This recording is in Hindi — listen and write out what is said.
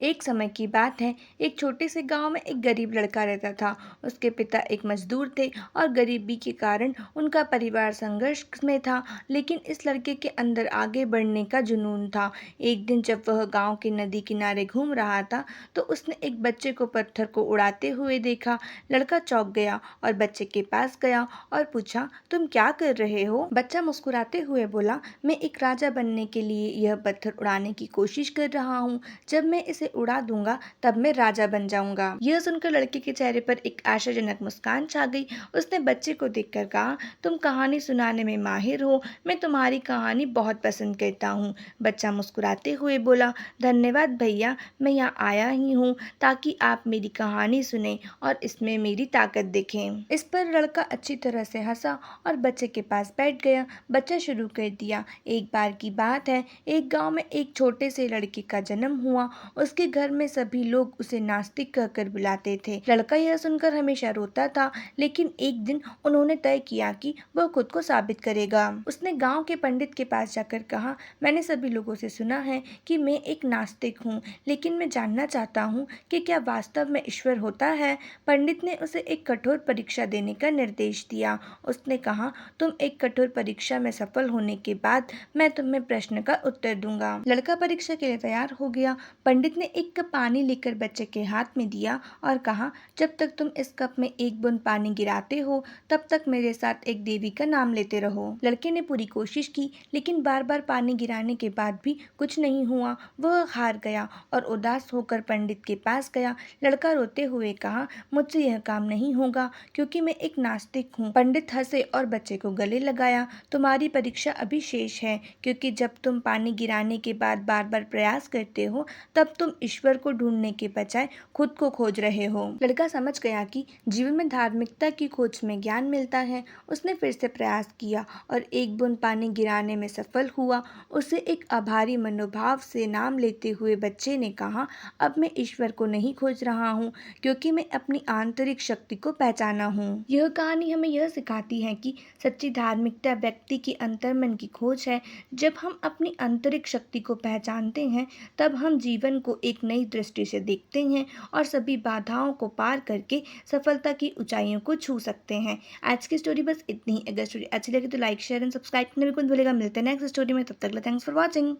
एक समय की बात है। एक छोटे से गांव में एक गरीब लड़का रहता था। उसके पिता एक मजदूर थे और गरीबी के कारण उनका परिवार संघर्ष में था। लेकिन इस लड़के के अंदर आगे बढ़ने का जुनून था। एक दिन जब वह गांव के नदी किनारे घूम रहा था तो उसने एक बच्चे को पत्थर को उड़ाते हुए देखा। लड़का चौंक गया और बच्चे के पास गया और पूछा, तुम क्या कर रहे हो? बच्चा मुस्कुराते हुए बोला, मैं एक राजा बनने के लिए यह पत्थर उड़ाने की कोशिश कर रहा हूँ। जब मैं इसे उड़ा दूंगा तब मैं राजा बन जाऊंगा। यह सुनकर लड़के के चेहरे पर एक आशाजनक मुस्कान छा गई। उसने बच्चे को देखकर कहा, तुम कहानी सुनाने में माहिर हो, मैं तुम्हारी कहानी बहुत पसंद करता हूँ। बच्चा मुस्कुराते हुए बोला, धन्यवाद भैया, मैं यहाँ आया ही हूँ ताकि आप मेरी कहानी सुने और इसमें मेरी ताकत देखें। इस पर लड़का अच्छी तरह से हंसा और बच्चे के पास बैठ गया। बच्चा शुरू कर दिया, एक बार की बात है, एक गांव में एक छोटे से लड़के का जन्म हुआ। उसके घर में सभी लोग उसे नास्तिक कहकर बुलाते थे। लड़का यह सुनकर हमेशा रोता था, लेकिन एक दिन उन्होंने तय किया कि वह खुद को साबित करेगा। उसने गांव के पंडित के पास जाकर कहा, मैंने सभी लोगों से सुना है कि मैं एक नास्तिक हूँ, लेकिन मैं जानना चाहता हूँ कि क्या वास्तव में ईश्वर होता है। पंडित ने उसे एक कठोर परीक्षा देने का निर्देश दिया। उसने कहा, तुम एक कठोर परीक्षा में सफल होने के बाद मैं तुम्हें प्रश्न का उत्तर दूंगा। लड़का परीक्षा के लिए तैयार हो गया। पंडित ने एक कप पानी लेकर बच्चे के हाथ में दिया और कहा, जब तक तुम इस कप में एक बूंद पानी गिराते हो तब तक मेरे साथ एक देवी का नाम लेते रहो। लड़के ने पूरी कोशिश की, लेकिन बार बार पानी गिराने के बाद भी कुछ नहीं हुआ। वह हार गया और उदास होकर पंडित के पास गया। लड़का रोते हुए कहा, मुझसे यह काम नहीं होगा क्योंकि मैं एक नास्तिक हूँ। पंडित हंसे और बच्चे को गले लगाया, तुम्हारी परीक्षा अभी शेष है, क्योंकि जब तुम पानी गिराने के बाद बार बार प्रयास करते हो तब तुम ईश्वर को ढूंढने के बजाय खुद को खोज रहे हो। लड़का समझ गया कि जीवन में धार्मिकता की खोज में ज्ञान मिलता है। उसने फिर से प्रयास किया और एक बूंद पानी गिराने में सफल हुआ। उसे एक आभारी मनोभाव से नाम लेते हुए बच्चे ने कहा, अब मैं ईश्वर को नहीं खोज रहा हूँ क्योंकि मैं अपनी आंतरिक शक्ति को पहचाना हूँ। यह कहानी हमें यह सिखाती है कि सच्ची धार्मिकता व्यक्ति की अंतर्मन की खोज है। जब हम अपनी आंतरिक शक्ति को पहचानते हैं तब हम जीवन को एक नई दृष्टि से देखते हैं और सभी बाधाओं को पार करके सफलता की ऊंचाइयों को छू सकते हैं। आज की स्टोरी बस इतनी ही। अगर स्टोरी अच्छी लगी तो लाइक शेयर एंड सब्सक्राइब करना बिल्कुल मत भूलिएगा। मिलते हैं नेक्स्ट स्टोरी में, तब तक के लिए थैंक्स फॉर वॉचिंग।